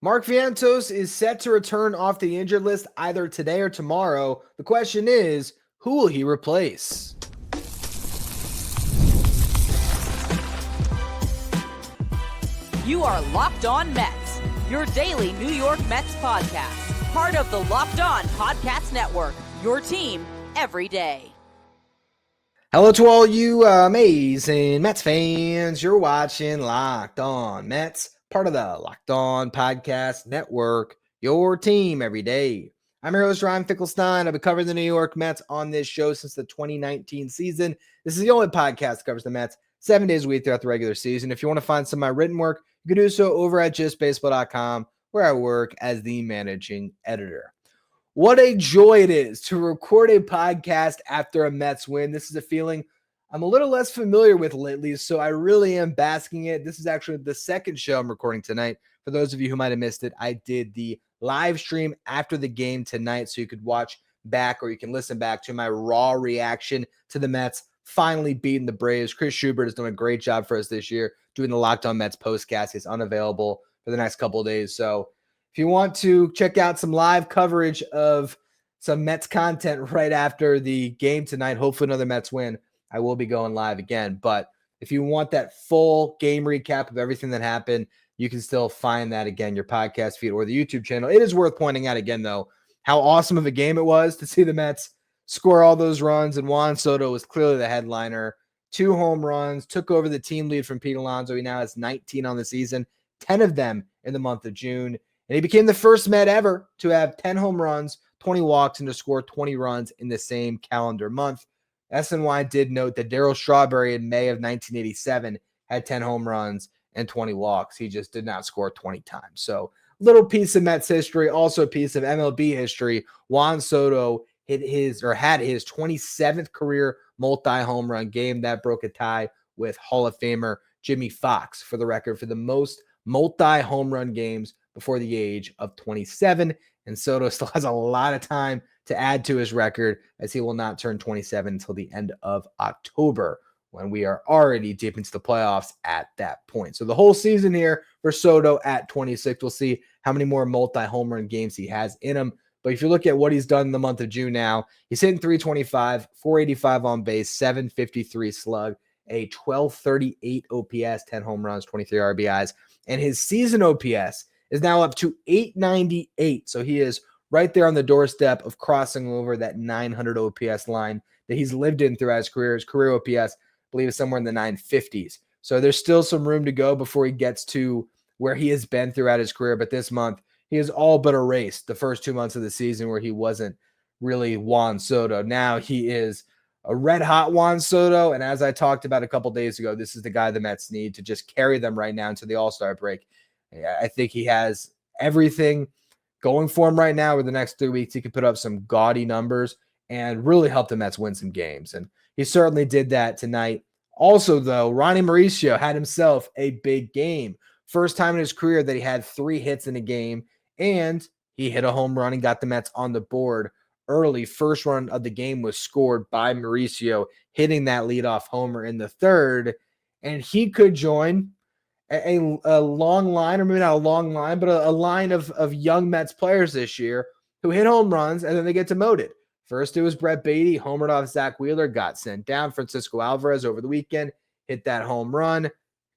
Mark Vientos is set to return off the injured list either today or tomorrow. The question is, who will he replace? You are Locked On Mets, your daily New York Mets podcast. Part of the Locked On Podcast Network, your team every day. Hello to all you amazing Mets fans. You're watching Locked On Mets, part of the Locked On Podcast Network, your team every day. I'm your host, Ryan Finkelstein. I've been covering the New York Mets on this show since the 2019 season. This is the only podcast that covers the Mets 7 days a week throughout the regular season. If you want to find some of my written work, you can do so over at justbaseball.com, where I work as the managing editor. What a joy it is to record a podcast after a Mets win. This is a feeling I'm a little less familiar with lately, so I really am basking it. This is actually the second show I'm recording tonight. For those of you who might have missed it, I did the live stream after the game tonight, so you could watch back or you can listen back to my raw reaction to the Mets finally beating the Braves. Chris Schubert has done a great job for us this year doing the Locked On Mets postcast. He's unavailable for the next couple of days, so if you want to check out some live coverage of some Mets content right after the game tonight, hopefully another Mets win, I will be going live again. But if you want that full game recap of everything that happened, you can still find that again, your podcast feed or the YouTube channel. It is worth pointing out again, though, how awesome of a game it was to see the Mets score all those runs. And Juan Soto was clearly the headliner. 2 home runs, took over the team lead from Pete Alonso. He now has 19 on the season, 10 of them in the month of June. And he became the first Met ever to have 10 home runs, 20 walks, and to score 20 runs in the same calendar month. SNY did note that Darryl Strawberry in May of 1987 had 10 home runs and 20 walks. He just did not score 20 times. So little piece of Mets history, also a piece of MLB history. Juan Soto had his 27th career multi-home run game. That broke a tie with Hall of Famer Jimmy Fox for the record for the most multi-home run games before the age of 27, and Soto still has a lot of time to add to his record, as he will not turn 27 until the end of October, when we are already deep into the playoffs at that point. So the whole season here for Soto at 26, we'll see how many more multi-home run games he has in him. But if you look at what he's done in the month of June now, he's hitting 325, 485 on base, 753 slug, a 1238 OPS, 10 home runs, 23 RBIs, and his season OPS is now up to 898. So he is right there on the doorstep of crossing over that 900 OPS line that he's lived in throughout his career. His career OPS, I believe, is somewhere in the 950s. So there's still some room to go before he gets to where he has been throughout his career. But this month, he has all but erased the first 2 months of the season where he wasn't really Juan Soto. Now he is a red-hot Juan Soto. And as I talked about a couple days ago, this is the guy the Mets need to just carry them right now into the All-Star break. I think he has everything going for him right now. Over the next 3 weeks, he could put up some gaudy numbers and really help the Mets win some games. And he certainly did that tonight. Also, though, Ronny Mauricio had himself a big game. First time in his career that he had 3 hits in a game, and he hit a home run and got the Mets on the board early. First run of the game was scored by Mauricio, hitting that leadoff homer in the third, and he could join a long line, or maybe not a long line, but a line of young Mets players this year who hit home runs and then they get demoted. First, it was Brett Baty, homered off Zach Wheeler, got sent down. Francisco Alvarez over the weekend hit that home run,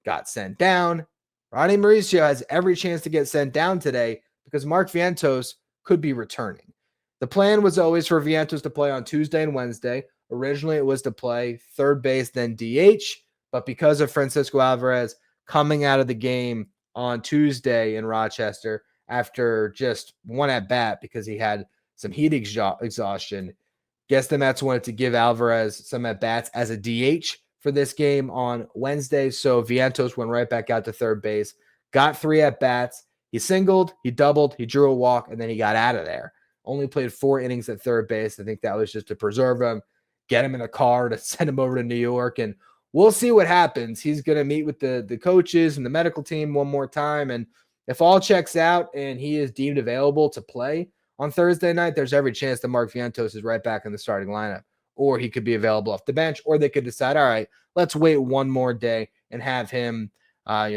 got sent down. Ronny Mauricio has every chance to get sent down today because Mark Vientos could be returning. The plan was always for Vientos to play on Tuesday and Wednesday. Originally, it was to play third base, then DH, but because of Francisco Alvarez coming out of the game on Tuesday in Rochester after just one at-bat because he had some heat exhaustion, guess the Mets wanted to give Alvarez some at-bats as a DH for this game on Wednesday, so Vientos went right back out to third base, got 3 at-bats. He singled, he doubled, he drew a walk, and then he got out of there. Only played 4 innings at third base. I think that was just to preserve him, get him in a car to send him over to New York, and we'll see what happens. He's going to meet with the coaches and the medical team one more time, and if all checks out and he is deemed available to play on Thursday night, there's every chance that Mark Vientos is right back in the starting lineup, or he could be available off the bench, or they could decide, all right, let's wait one more day and have him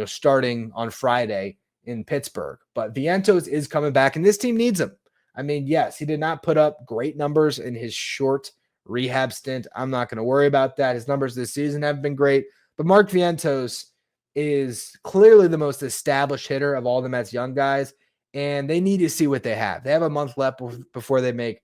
starting on Friday in Pittsburgh. But Vientos is coming back, and this team needs him. I mean, yes, he did not put up great numbers in his short rehab stint. I'm not going to worry about that. His numbers this season have been great. But Mark Vientos is clearly the most established hitter of all the Mets young guys, and they need to see what they have. They have a month left before they make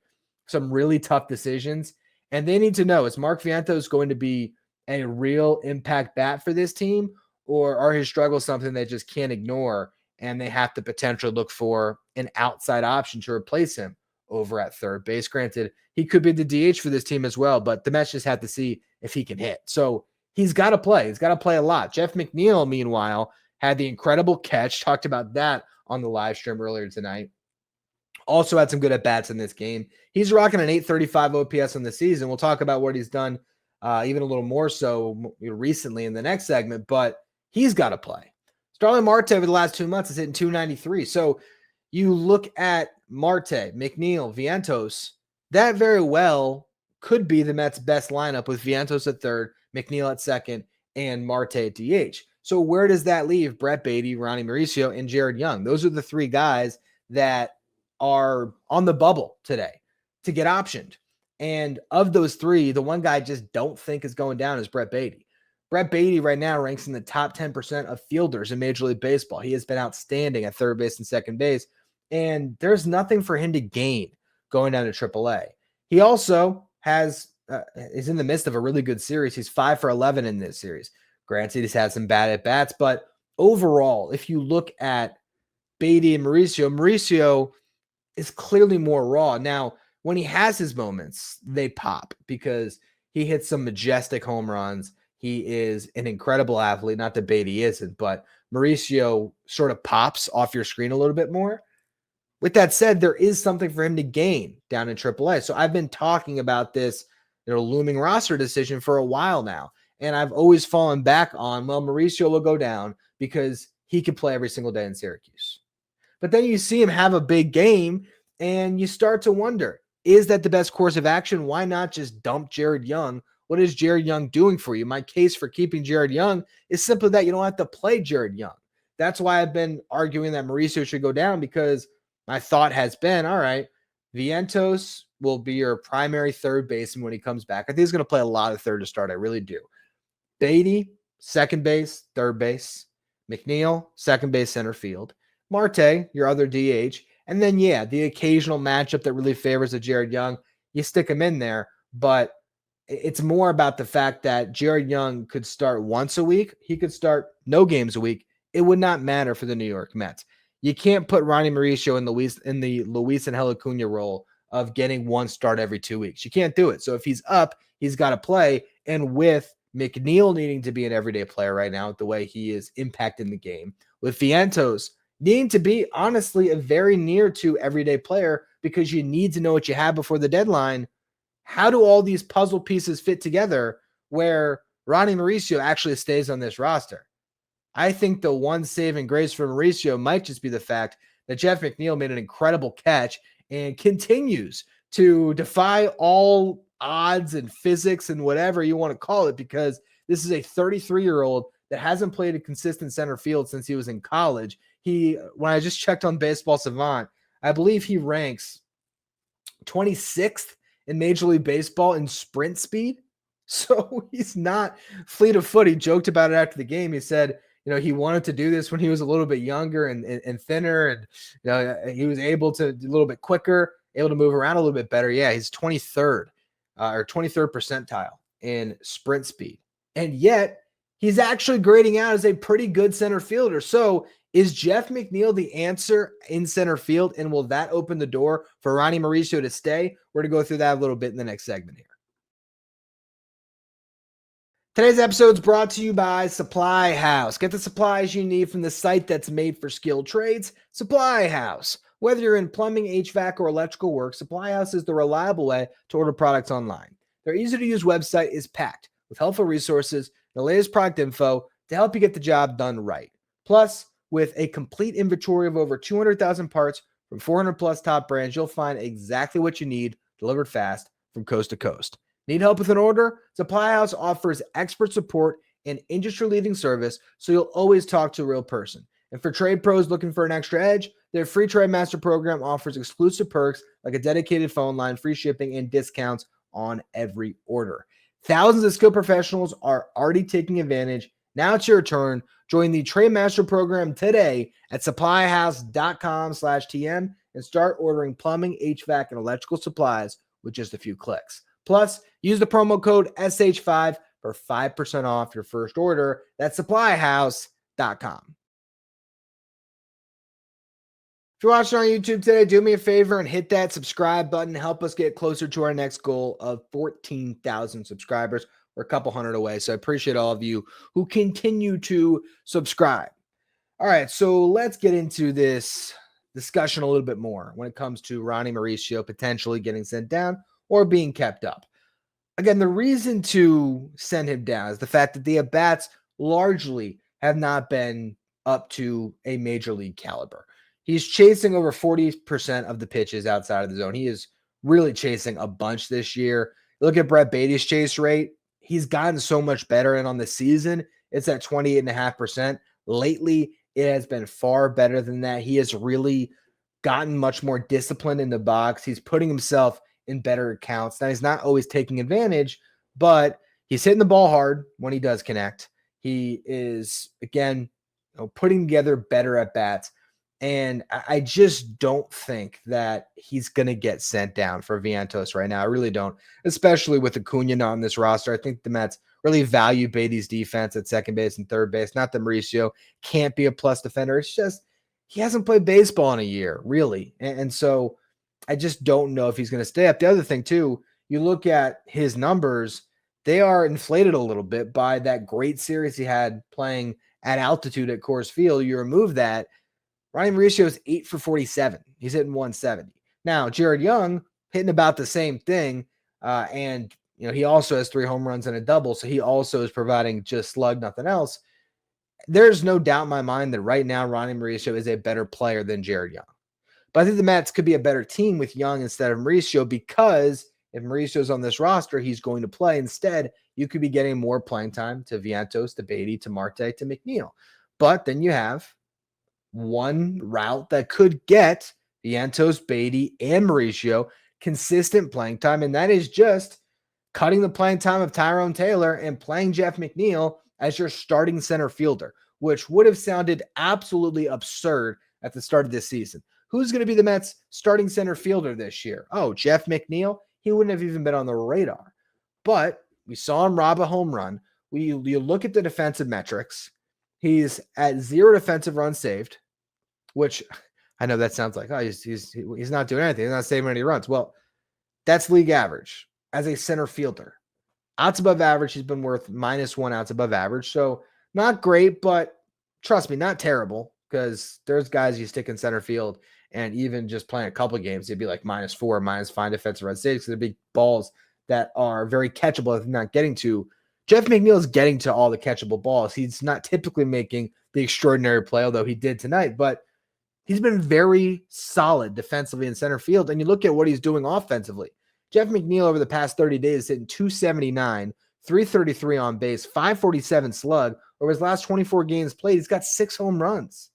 some really tough decisions, and they need to know, is Mark Vientos going to be a real impact bat for this team, or are his struggles something they just can't ignore and they have to potentially look for an outside option to replace him over at third base? Granted, he could be the DH for this team as well, but the Mets just have to see if he can hit. So he's got to play. He's got to play a lot. Jeff McNeil, meanwhile, had the incredible catch. Talked about that on the live stream earlier tonight. Also had some good at-bats in this game. He's rocking an 835 OPS on the season. We'll talk about what he's done even a little more so recently in the next segment, but he's got to play. Starling Marte over the last 2 months is hitting 293. So you look at Marte, McNeil, Vientos, that very well could be the Mets' best lineup with Vientos at third, McNeil at second, and Marte at DH. So where does that leave Brett Baty, Ronny Mauricio, and Jared Young? Those are the three guys that are on the bubble today to get optioned. And of those three, the one guy I just don't think is going down is Brett Baty. Brett Baty right now ranks in the top 10% of fielders in Major League Baseball. He has been outstanding at third base and second base, and there's nothing for him to gain going down to AAA. He also is in the midst of a really good series. He's 5 for 11 in this series. Granted, he's had some bad at-bats, but overall, if you look at Baty and Mauricio is clearly more raw. Now, when he has his moments, they pop because he hits some majestic home runs. He is an incredible athlete. Not that Baty isn't, but Mauricio sort of pops off your screen a little bit more. With that said, there is something for him to gain down in AAA. So I've been talking about this looming roster decision for a while now, and I've always fallen back on, well, Mauricio will go down because he can play every single day in Syracuse. But then you see him have a big game, and you start to wonder, is that the best course of action? Why not just dump Jared Young? What is Jared Young doing for you? My case for keeping Jared Young is simply that you don't have to play Jared Young. That's why I've been arguing that Mauricio should go down, because my thought has been, all right, Vientos will be your primary third baseman when he comes back. I think he's going to play a lot of third to start. I really do. Baty, second base, third base. McNeil, second base, center field. Marte, your other DH. And then, yeah, the occasional matchup that really favors a Jared Young, you stick him in there. But it's more about the fact that Jared Young could start once a week. He could start no games a week. It would not matter for the New York Mets. You can't put Ronny Mauricio in the Luis Angel Acuna role of getting one start every 2 weeks. You can't do it. So if he's up, he's got to play. And with McNeil needing to be an everyday player right now, the way he is impacting the game, with Vientos needing to be, honestly, a very near to everyday player, because you need to know what you have before the deadline. How do all these puzzle pieces fit together where Ronny Mauricio actually stays on this roster? I think the one saving grace for Mauricio might just be the fact that Jeff McNeil made an incredible catch and continues to defy all odds and physics and whatever you want to call it, because this is a 33-year-old that hasn't played a consistent center field since he was in college. When I just checked on Baseball Savant, I believe he ranks 26th in Major League Baseball in sprint speed. So he's not fleet of foot. He joked about it after the game. He said, he wanted to do this when he was a little bit younger and thinner, and he was able to do a little bit quicker, able to move around a little bit better. Yeah, he's 23rd or 23rd percentile in sprint speed. And yet he's actually grading out as a pretty good center fielder. So is Jeff McNeil the answer in center field? And will that open the door for Ronny Mauricio to stay? We're going to go through that a little bit in the next segment here. Today's episode is brought to you by Supply House. Get the supplies you need from the site that's made for skilled trades, Supply House. Whether you're in plumbing, HVAC, or electrical work, Supply House is the reliable way to order products online. Their easy-to-use website is packed with helpful resources and the latest product info to help you get the job done right. Plus, with a complete inventory of over 200,000 parts from 400-plus top brands, you'll find exactly what you need delivered fast from coast to coast. Need help with an order? Supply House offers expert support and industry-leading service, so you'll always talk to a real person. And for trade pros looking for an extra edge, their free Trade Master program offers exclusive perks like a dedicated phone line, free shipping, and discounts on every order. Thousands of skilled professionals are already taking advantage. Now it's your turn. Join the Trade Master program today at supplyhouse.com/TM and start ordering plumbing, HVAC, and electrical supplies with just a few clicks. Plus, use the promo code SH5 for 5% off your first order. That's supplyhouse.com. If you're watching on YouTube today, do me a favor and hit that subscribe button. Help us get closer to our next goal of 14,000 subscribers. We're a couple hundred away, so I appreciate all of you who continue to subscribe. All right, so let's get into this discussion a little bit more when it comes to Ronny Mauricio potentially getting sent down or being kept up. Again, the reason to send him down is the fact that the at-bats largely have not been up to a major league caliber. He's chasing over 40% of the pitches outside of the zone. He is really chasing a bunch this year. Look at Brett Baty's chase rate. He's gotten so much better, and on the season, it's at 28.5%. Lately, it has been far better than that. He has really gotten much more disciplined in the box. He's putting himself in better accounts. Now, he's not always taking advantage, but he's hitting the ball hard when he does connect. He is, again, putting together better at-bats. And I just don't think that he's going to get sent down for Vientos right now. I really don't, especially with Acuna not on this roster. I think the Mets really value Baty's defense at second base and third base. Not that Mauricio can't be a plus defender. It's just he hasn't played baseball in a year, really. And so I just don't know if he's going to stay up. The other thing, too, you look at his numbers, they are inflated a little bit by that great series he had playing at altitude at Coors Field. You remove that, Ryan Mauricio is 8 for 47. He's hitting 170. Now, Jared Young hitting about the same thing, and he also has 3 home runs and a double, so he also is providing just slug, nothing else. There's no doubt in my mind that right now Ronny Mauricio is a better player than Jared Young. But I think the Mets could be a better team with Young instead of Mauricio, because if Mauricio's on this roster, he's going to play. Instead, you could be getting more playing time to Vientos, to Baty, to Marte, to McNeil. But then you have one route that could get Vientos, Baty, and Mauricio consistent playing time, and that is just cutting the playing time of Tyrone Taylor and playing Jeff McNeil as your starting center fielder, which would have sounded absolutely absurd at the start of this season. Who's going to be the Mets starting center fielder this year? Oh, Jeff McNeil? He wouldn't have even been on the radar. But we saw him rob a home run. You look at the defensive metrics. He's at 0 defensive runs saved, which I know that sounds like, he's not doing anything. He's not saving any runs. Well, that's league average as a center fielder. Outs above average, he's been worth -1 outs above average. So not great, but trust me, not terrible, because there's guys you stick in center field and even just playing a couple of games, it'd be like -4, -5 defensive runs saved, because they're big balls that are very catchable if not getting to. Jeff McNeil is getting to all the catchable balls. He's not typically making the extraordinary play, although he did tonight, but he's been very solid defensively in center field. And you look at what he's doing offensively. Jeff McNeil over the past 30 days hitting 279, 333 on base, 547 slug. Over his last 24 games played, he's got 6 home runs.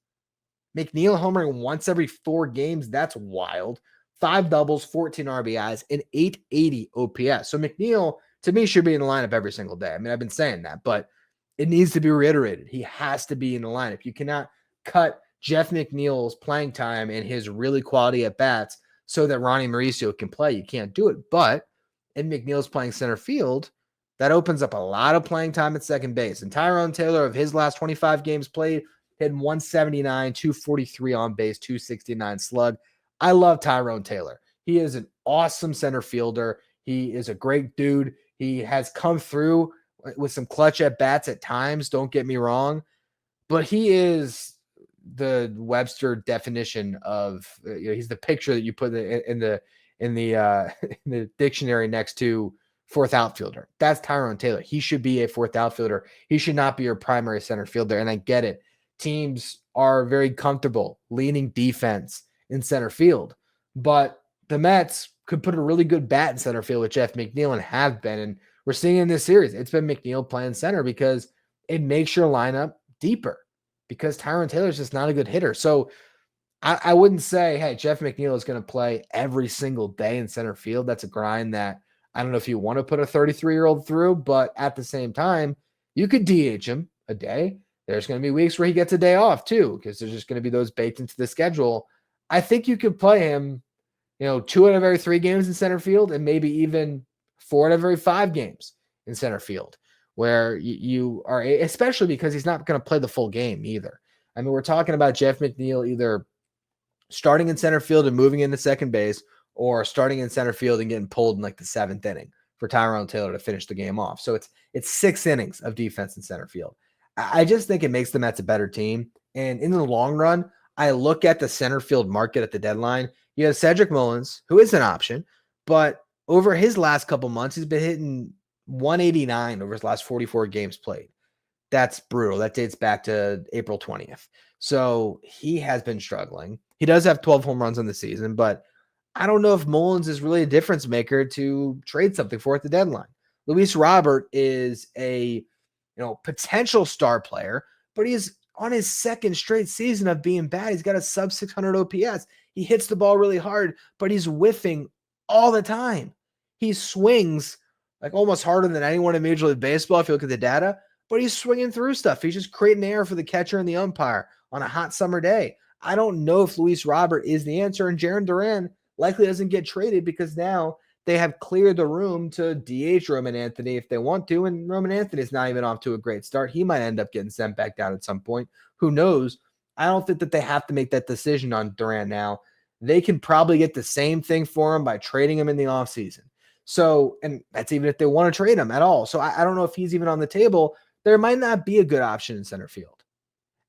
McNeil homering once every 4 games. That's wild. 5 doubles, 14 RBIs, and 880 OPS. So McNeil, to me, should be in the lineup every single day. I mean, I've been saying that, but it needs to be reiterated. He has to be in the lineup. You cannot cut Jeff McNeil's playing time and his really quality at bats so that Ronny Mauricio can play. You can't do it. But if McNeil's playing center field, that opens up a lot of playing time at second base. And Tyrone Taylor, of his last 25 games played, hit 179, 243 on base, 269 slug. I love Tyrone Taylor. He is an awesome center fielder. He is a great dude. He has come through with some clutch at bats at times, don't get me wrong, but he is the Webster definition of, he's the picture that you put in the dictionary next to fourth outfielder. That's Tyrone Taylor. He should be a fourth outfielder. He should not be your primary center fielder. And I get it. Teams are very comfortable leaning defense in center field, but the Mets could put a really good bat in center field with Jeff McNeil, and have been. And we're seeing in this series, it's been McNeil playing center because it makes your lineup deeper. because Tyrone Taylor's just not a good hitter. So I wouldn't say, hey, Jeff McNeil is going to play every single day in center field. That's a grind that I don't know if you want to put a 33-year-old through, but at the same time, you could DH him a day. There's going to be weeks where he gets a day off too, because there's just going to be those baked into the schedule. I think you could play him, 2 out of every 3 games in center field, and maybe even 4 out of every 5 games in center field, where you are, especially because he's not going to play the full game either. I mean, we're talking about Jeff McNeil either starting in center field and moving into second base, or starting in center field and getting pulled in like the 7th inning for Tyrone Taylor to finish the game off. So it's 6 innings of defense in center field. I just think it makes the Mets a better team. And in the long run, I look at the center field market at the deadline. You have Cedric Mullins, who is an option, but over his last couple months, he's been hitting 189 over his last 44 games played. That's brutal. That dates back to April 20th. So he has been struggling. He does have 12 home runs on the season, but I don't know if Mullins is really a difference maker to trade something for at the deadline. Luis Robert is a potential star player, but he's on his 2nd straight season of being bad. He's got a sub 600 OPS. He hits the ball really hard, but he's whiffing all the time. He swings like almost harder than anyone in Major League Baseball if you look at the data, but he's swinging through stuff. He's just creating air for the catcher and the umpire on a hot summer day. I don't know if Luis Robert is the answer, and Jarren Duran likely doesn't get traded because now they have cleared the room to DH Roman Anthony if they want to, and Roman Anthony's not even off to a great start. He might end up getting sent back down at some point. Who knows? I don't think that they have to make that decision on Duran now. They can probably get the same thing for him by trading him in the offseason. So, and that's even if they want to trade him at all. So I don't know if he's even on the table. There might not be a good option in center field.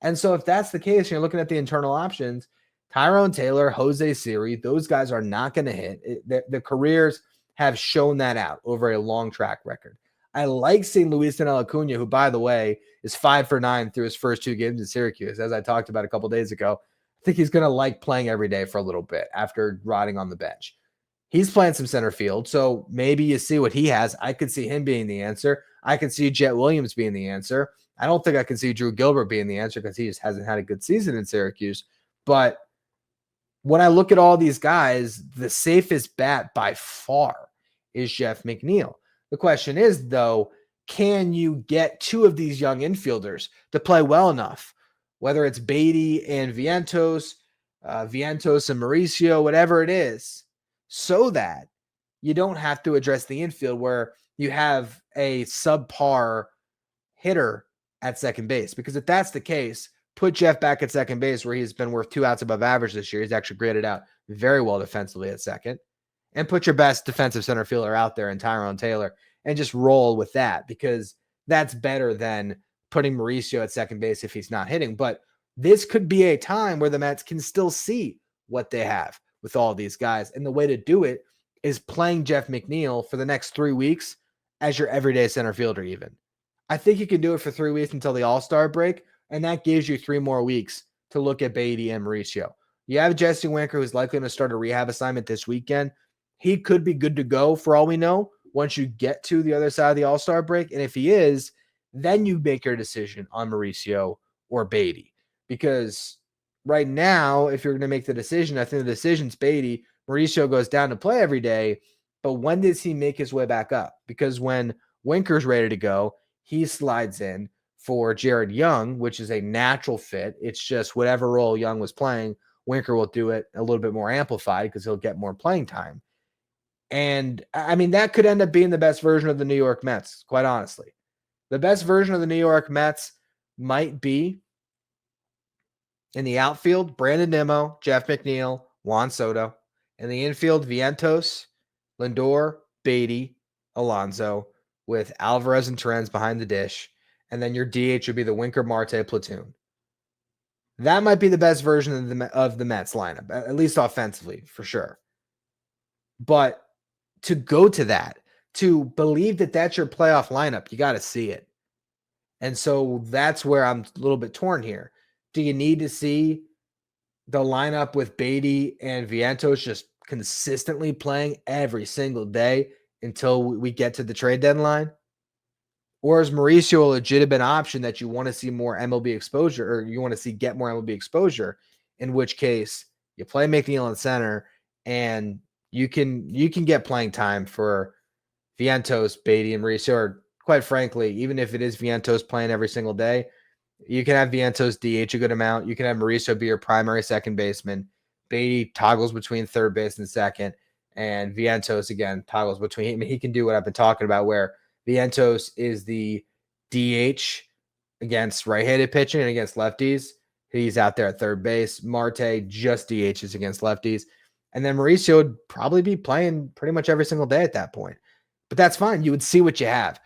And so if that's the case, you're looking at the internal options, Tyrone Taylor, Jose Siri, those guys are not going to hit. The careers have shown that out over a long track record. I like seeing Luis Acuna, who, by the way, is 5 for 9 through his first 2 games in Syracuse, as I talked about a couple days ago. I think he's going to like playing every day for a little bit after rotting on the bench. He's playing some center field, so maybe you see what he has. I could see him being the answer. I could see Jet Williams being the answer. I don't think I can see Drew Gilbert being the answer because he just hasn't had a good season in Syracuse. But when I look at all these guys, the safest bet by far is Jeff McNeil. The question is, though, can you get 2 of these young infielders to play well enough, whether it's Baty and Vientos and Mauricio, whatever it is, so that you don't have to address the infield where you have a subpar hitter at second base. Because if that's the case, put Jeff back at second base where he's been worth 2 outs above average this year. He's actually graded out very well defensively at second. And put your best defensive center fielder out there in Tyrone Taylor and just roll with that, because that's better than putting Mauricio at second base if he's not hitting. But this could be a time where the Mets can still see what they have with all these guys. And the way to do it is playing Jeff McNeil for the next 3 weeks as your everyday center fielder even. I think you can do it for 3 weeks until the All-Star break, and that gives you 3 more weeks to look at Baty and Mauricio. You have Jesse Winker, who's likely going to start a rehab assignment this weekend. He could be good to go for all we know once you get to the other side of the All-Star break. And if he is, then you make your decision on Mauricio or Baty. Because right now, if you're going to make the decision, I think the decision's Baty. Mauricio goes down to play every day. But when does he make his way back up? Because when Winker's ready to go, he slides in for Jared Young, which is a natural fit. It's just whatever role Young was playing, Winker will do it a little bit more amplified because he'll get more playing time. And I mean, that could end up being the best version of the New York Mets, quite honestly. The best version of the New York Mets might be in the outfield, Brandon Nimmo, Jeff McNeil, Juan Soto. In the infield, Vientos, Lindor, Baty, Alonso, with Alvarez and Terens behind the dish. And then your DH would be the Winker Marte platoon. That might be the best version of the Mets lineup, at least offensively, for sure. But to go to that, to believe that that's your playoff lineup, you got to see it. And so that's where I'm a little bit torn here. Do you need to see the lineup with Baty and Vientos just consistently playing every single day until we get to the trade deadline? Or is Mauricio a legitimate option that you want to see more MLB exposure, or you want to see get more MLB exposure, in which case you play McNeil in center and you can get playing time for Vientos, Baty, and Mauricio, or quite frankly, even if it is Vientos playing every single day, you can have Vientos DH a good amount. You can have Mauricio be your primary second baseman. Baty toggles between third base and second, and Vientos, again, toggles between. I mean, he can do what I've been talking about, where Vientos is the DH against right-handed pitching and against lefties. He's out there at third base. Marte just DHs against lefties. And then Mauricio would probably be playing pretty much every single day at that point. But that's fine. You would see what you have.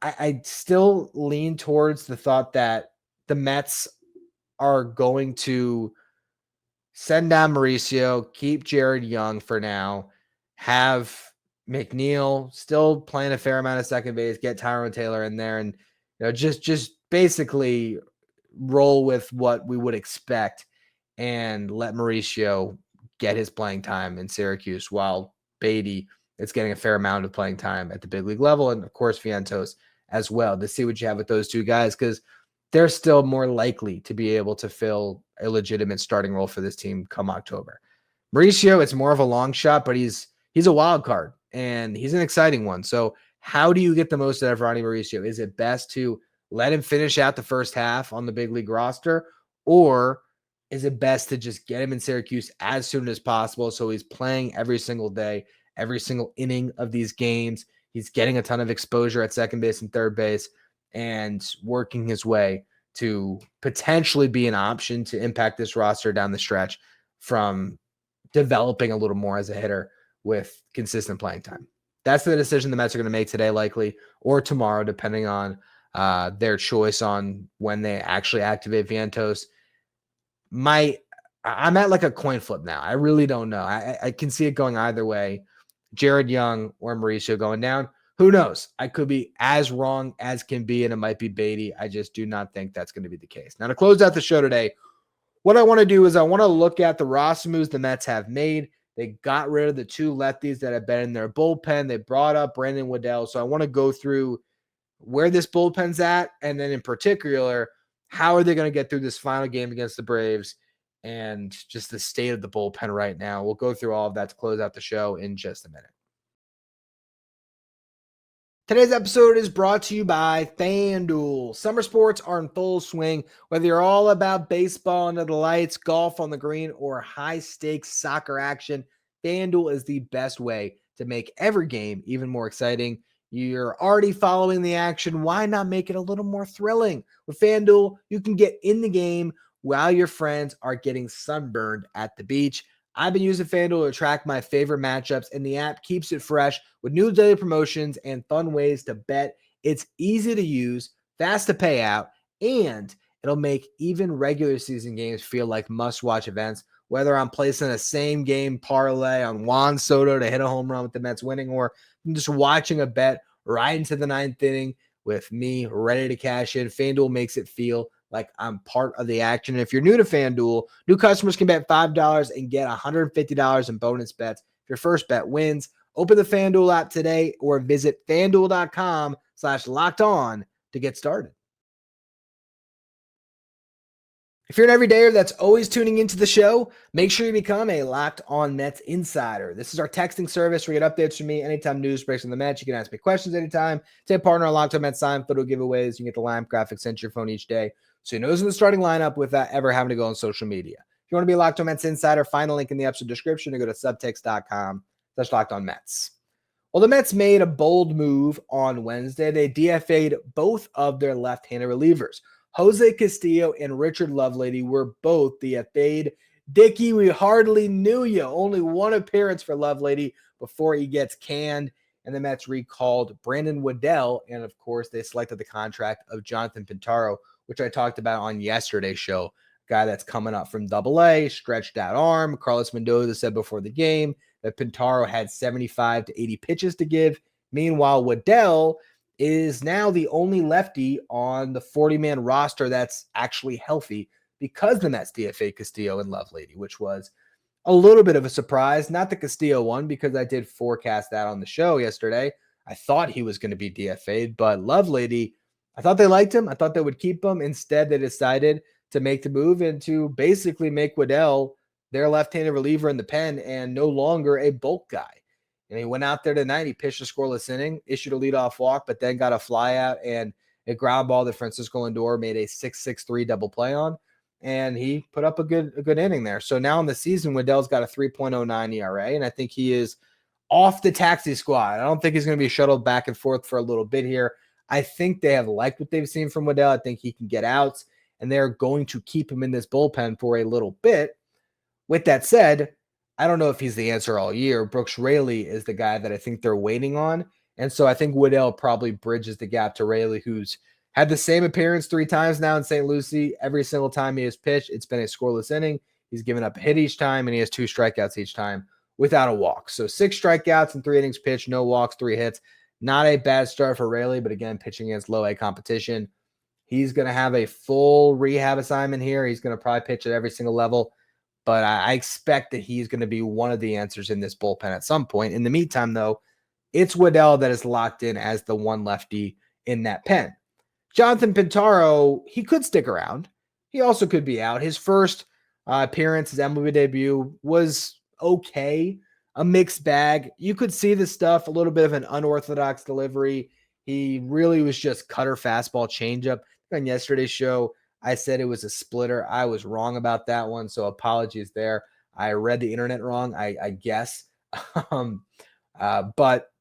I still lean towards the thought that the Mets are going to send down Mauricio, keep Jared Young for now, have McNeil still playing a fair amount of second base, get Tyrone Taylor in there, and just basically roll with what we would expect and let Mauricio get his playing time in Syracuse while Baty is getting a fair amount of playing time at the big league level, and of course Vientos as well, to see what you have with those two guys, because they're still more likely to be able to fill a legitimate starting role for this team come October. Mauricio, it's more of a long shot, but he's a wild card and he's an exciting one. So how do you get the most out of Ronny Mauricio? Is it best to let him finish out the first half on the big league roster, or is it best to just get him in Syracuse as soon as possible so he's playing every single day, every single inning of these games? He's getting a ton of exposure at second base and third base and working his way to potentially be an option to impact this roster down the stretch from developing a little more as a hitter with consistent playing time. That's the decision the Mets are going to make today, likely, or tomorrow, depending on their choice on when they actually activate Vientos. I'm at like a coin flip now. I really don't know. I can see it going either way. Jared Young or Mauricio going down. Who knows? I could be as wrong as can be, and it might be Baty. I just do not think that's going to be the case. Now, to close out the show today, what I want to do is I want to look at the roster moves the Mets have made. They got rid of the two lefties that have been in their bullpen. They brought up Brandon Waddell. So I want to go through where this bullpen's at, and then in particular, how are they going to get through this final game against the Braves and just the state of the bullpen right now. We'll go through all of that to close out the show in just a minute. Today's episode is brought to you by FanDuel. Summer sports are in full swing. Whether you're all about baseball under the lights, golf on the green, or high-stakes soccer action, FanDuel is the best way to make every game even more exciting. You're already following the action. Why not make it a little more thrilling? With FanDuel, you can get in the game while your friends are getting sunburned at the beach. I've been using FanDuel to track my favorite matchups, and the app keeps it fresh with new daily promotions and fun ways to bet. It's easy to use, fast to pay out, and it'll make even regular season games feel like must-watch events, whether I'm placing a same-game parlay on Juan Soto to hit a home run with the Mets winning, or I'm just watching a bet right into the ninth inning with me ready to cash in. FanDuel makes it feel like I'm part of the action. And if you're new to FanDuel, new customers can bet $5 and get $150 in bonus bets if your first bet wins. Open the FanDuel app today or visit FanDuel.com/lockedon to get started. If you're an everydayer that's always tuning into the show, make sure you become a Locked On Mets insider. This is our texting service where you get updates from me anytime news breaks on the Mets. You can ask me questions anytime. Take partner on Locked On Mets sign photo giveaways. You can get the line graphic sent to your phone each day, so you know who's in the starting lineup without ever having to go on social media. If you want to be a Locked On Mets insider, find the link in the episode description or go to subtext.com/LockedOnMets. Well, the Mets made a bold move on Wednesday. They DFA'd both of their left-handed relievers. Jose Castillo and Richard Lovelady were both DFA'd. Dickie, we hardly knew you. Only one appearance for Lovelady before he gets canned. And the Mets recalled Brandon Waddell. And, of course, they selected the contract of Jonathan Pintaro, which I talked about on yesterday's show. Guy that's coming up from AA, stretched out arm. Carlos Mendoza said before the game that Pintaro had 75 to 80 pitches to give. Meanwhile, Waddell is now the only lefty on the 40-man roster that's actually healthy because the Mets DFA Castillo and Lovelady, which was a little bit of a surprise. Not the Castillo one, because I did forecast that on the show yesterday. I thought he was going to be DFA'd, but Lovelady, I thought they liked him. I thought they would keep him. Instead, they decided to make the move and to basically make Waddell their left-handed reliever in the pen and no longer a bulk guy. And he went out there tonight. He pitched a scoreless inning, issued a leadoff walk, but then got a flyout and a ground ball that Francisco Lindor made a 6.63 double play on. And he put up a good inning there. So now in the season, Waddell's got a 3.09 ERA, and I think he is off the taxi squad. I don't think he's going to be shuttled back and forth for a little bit here. I think they have liked what they've seen from Waddell. I think he can get outs, and they're going to keep him in this bullpen for a little bit. With that said, I don't know if he's the answer all year. Brooks Raley is the guy that I think they're waiting on. And so I think Waddell probably bridges the gap to Raley, who's had the same appearance 3 times now in St. Lucie. Every single time he has pitched, it's been a scoreless inning. He's given up a hit each time, and he has 2 strikeouts each time without a walk. So 6 strikeouts in 3 innings pitched, no walks, 3 hits. Not a bad start for Raley, but again, pitching against low A competition. He's going to have a full rehab assignment here. He's going to probably pitch at every single level. But I expect that he's going to be one of the answers in this bullpen at some point. In the meantime, though, it's Waddell that is locked in as the one lefty in that pen. Jonathan Pintaro, he could stick around. He also could be out. His first appearance, his MLB debut, was okay, a mixed bag. You could see the stuff, a little bit of an unorthodox delivery. He really was just cutter fastball changeup. On yesterday's show, I said it was a splitter. I was wrong about that one, so apologies there. I read the internet wrong, I guess. But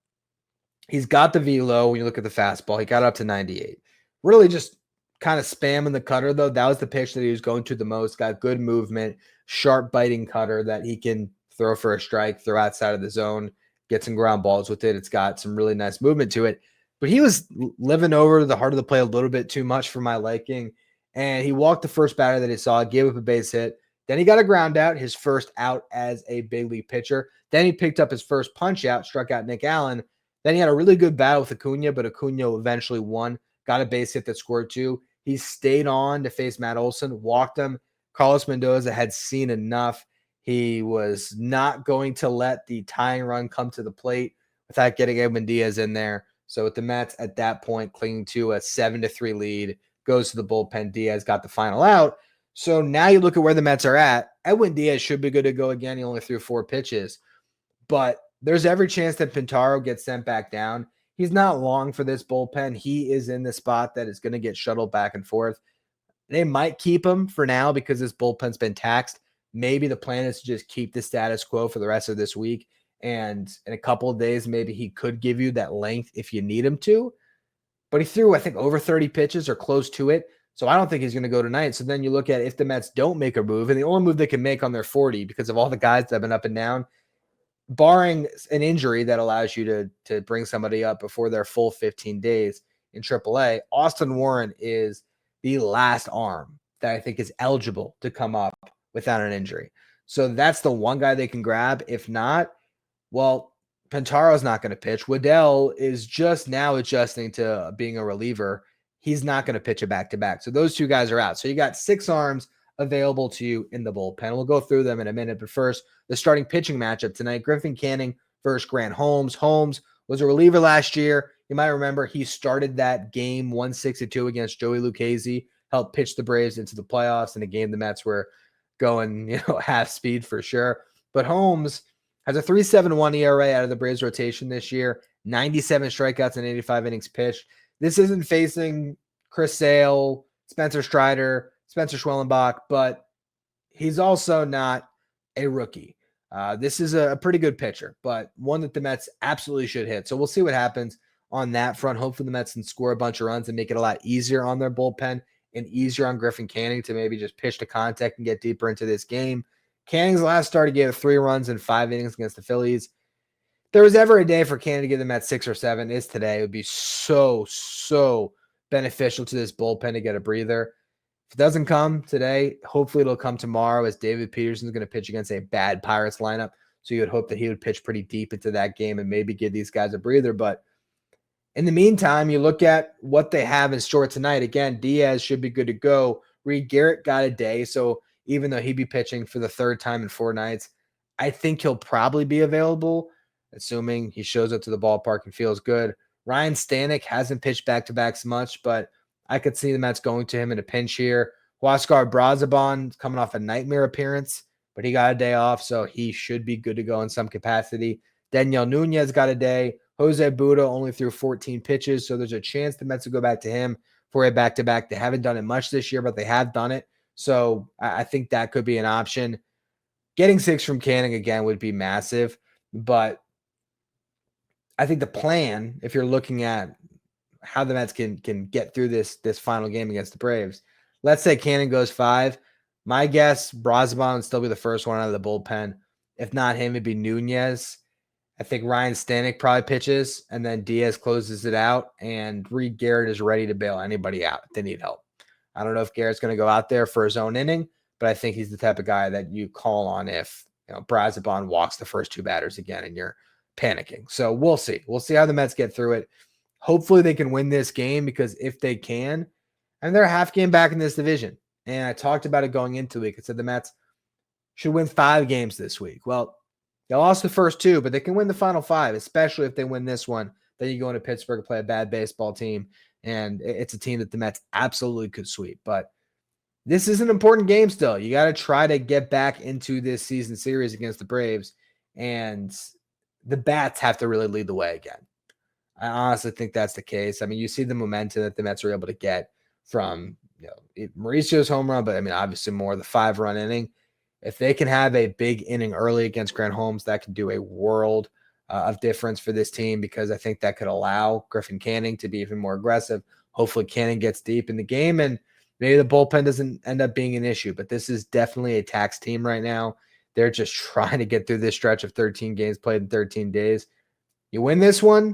he's got the velo when you look at the fastball. He got up to 98. Really just kind of spamming the cutter, though. That was the pitch that he was going to the most. Got good movement, sharp biting cutter that he can throw for a strike, throw outside of the zone, get some ground balls with it. It's got some really nice movement to it. But he was living over the heart of the play a little bit too much for my liking. And he walked the first batter that he saw, gave up a base hit. Then he got a ground out, his first out as a big league pitcher. Then he picked up his first punch out, struck out Nick Allen. Then he had a really good battle with Acuna, but Acuna eventually won, got a base hit that scored 2. He stayed on to face Matt Olson, walked him. Carlos Mendoza had seen enough. He was not going to let the tying run come to the plate without getting Edwin Diaz in there. So with the Mets at that point clinging to a 7-3 lead, goes to the bullpen. Diaz got the final out. So now you look at where the Mets are at. Edwin Diaz should be good to go again. He only threw 4 pitches. But there's every chance that Pintaro gets sent back down. He's not long for this bullpen. He is in the spot that is going to get shuttled back and forth. They might keep him for now because this bullpen's been taxed. Maybe the plan is to just keep the status quo for the rest of this week. And in a couple of days, maybe he could give you that length if you need him to. But he threw, I think, over 30 pitches or close to it. So I don't think he's going to go tonight. So then you look at if the Mets don't make a move, and the only move they can make on their 40 because of all the guys that have been up and down, barring an injury that allows you to bring somebody up before their full 15 days in AAA, Austin Warren is the last arm that I think is eligible to come up without an injury. So that's the one guy they can grab. If not, well, Pintaro's not going to pitch. Waddell is just now adjusting to being a reliever. He's not going to pitch a back-to-back. So those 2 guys are out. So you got 6 arms available to you in the bullpen. We'll go through them in a minute. But first, the starting pitching matchup tonight, Griffin Canning versus Grant Holmes. Holmes was a reliever last year. You might remember he started that game 162 against Joey Lucchesi, helped pitch the Braves into the playoffs in a game the Mets were going, half speed for sure. But Holmes has a 3.71 ERA out of the Braves rotation this year, 97 strikeouts and 85 innings pitched. This isn't facing Chris Sale, Spencer Strider, Spencer Schwellenbach, but he's also not a rookie. This is a pretty good pitcher, but one that the Mets absolutely should hit. So we'll see what happens on that front. Hopefully the Mets can score a bunch of runs and make it a lot easier on their bullpen and easier on Griffin Canning to maybe just pitch to contact and get deeper into this game. Canning's last start, he gave 3 runs in 5 innings against the Phillies. If there was ever a day for Canning to give them at 6 or 7, is today. It would be so beneficial to this bullpen to get a breather. If it doesn't come today, hopefully it'll come tomorrow as David Peterson's going to pitch against a bad Pirates lineup. So you would hope that he would pitch pretty deep into that game and maybe give these guys a breather. But in the meantime, you look at what they have in store tonight. Again, Diaz should be good to go. Reed Garrett got a day, so even though he'd be pitching for the 3rd time in 4 nights, I think he'll probably be available. assuming he shows up to the ballpark and feels good. Ryan Stanek hasn't pitched back-to-backs much, but I could see the Mets going to him in a pinch here. Huascar Brazoban coming off a nightmare appearance, but he got a day off, so he should be good to go in some capacity. Daniel Nunez got a day. Jose Buda only threw 14 pitches, so there's a chance the Mets will go back to him for a back-to-back. They haven't done it much this year, but they have done it, so I think that could be an option. Getting 6 from Canning again would be massive, but I think the plan, if you're looking at how the Mets can get through this final game against the Braves, let's say Canning goes 5. My guess, Brazoban would still be the first one out of the bullpen. If not him, it'd be Nunez. I think Ryan Stanek probably pitches, and then Diaz closes it out, and Reed Garrett is ready to bail anybody out if they need help. I don't know if Garrett's going to go out there for his own inning, but I think he's the type of guy that you call on if Brazoban walks the first 2 batters again and you're panicking. So we'll see. We'll see how the Mets get through it. Hopefully they can win this game, because if they can, and they're a half game back in this division, and I talked about it going into the week. I said the Mets should win 5 games this week. Well, they lost the first 2, but they can win the final 5, especially if they win this one. Then you go into Pittsburgh and play a bad baseball team, and it's a team that the Mets absolutely could sweep. But this is an important game still. You got to try to get back into this season series against the Braves, and the bats have to really lead the way again. I honestly think that's the case. I mean, you see the momentum that the Mets are able to get from Mauricio's home run, but I mean, obviously more the 5-run inning. If they can have a big inning early against Grant Holmes, that could do a world of difference for this team, because I think that could allow Griffin Canning to be even more aggressive. Hopefully Canning gets deep in the game, and maybe the bullpen doesn't end up being an issue, but this is definitely a taxed team right now. They're just trying to get through this stretch of 13 games played in 13 days. You win this one,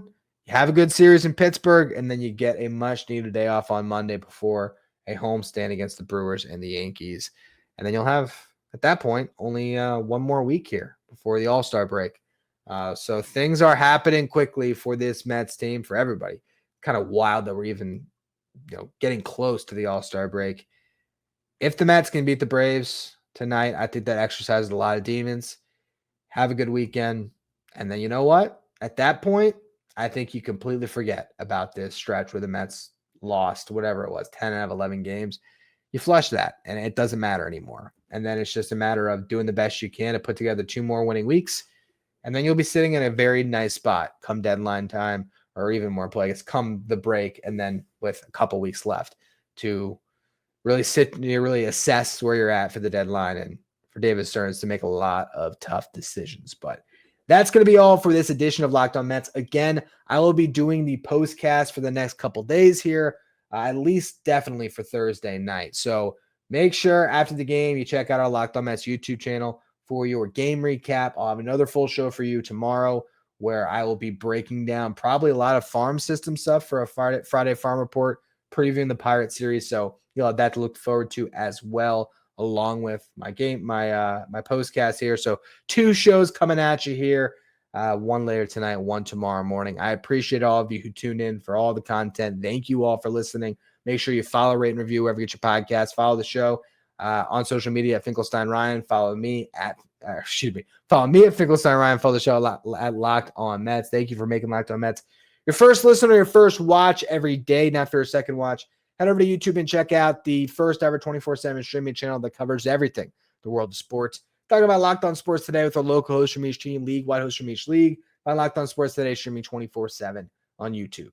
you have a good series in Pittsburgh, and then you get a much-needed day off on Monday before a homestand against the Brewers and the Yankees. And then you'll have, at that point, only one more week here before the All-Star break. So things are happening quickly for this Mets team, for everybody. Kind of wild that we're even getting close to the All-Star break. If the Mets can beat the Braves tonight, I think that exercises a lot of demons. Have a good weekend. And then you know what? At that point, I think you completely forget about this stretch where the Mets lost, whatever it was, 10 out of 11 games. You flush that, and it doesn't matter anymore. And then it's just a matter of doing the best you can to put together 2 more winning weeks, and then you'll be sitting in a very nice spot come deadline time, or even more play, come the break, and then with a couple weeks left to really really assess where you're at for the deadline, and for David Stearns to make a lot of tough decisions. But that's going to be all for this edition of Locked On Mets. Again, I will be doing the postcast for the next couple days here, at least definitely for Thursday night. So make sure after the game you check out our Locked On Mets YouTube channel for your game recap. I'll have another full show for you tomorrow, where I will be breaking down probably a lot of farm system stuff for a Friday Farm Report, previewing the Pirate series. So you'll have that to look forward to as well, along with my postcast here. So 2 shows coming at you here, one later tonight, one tomorrow morning. I appreciate all of you who tune in for all the content. Thank you all for listening. Make sure you follow, rate, and review wherever you get your podcast. Follow the show on social media at Finkelstein Ryan. Follow me at Finkelstein Ryan. Follow the show at Locked On Mets. Thank you for making Locked On Mets your first listen or your first watch every day, not for a second watch. Head over to YouTube and check out the first ever 24/7 streaming channel that covers everything the world of sports. Talking about Locked On Sports Today with a local host from each team, league-wide host from each league. Find Locked On Sports Today streaming 24/7 on YouTube.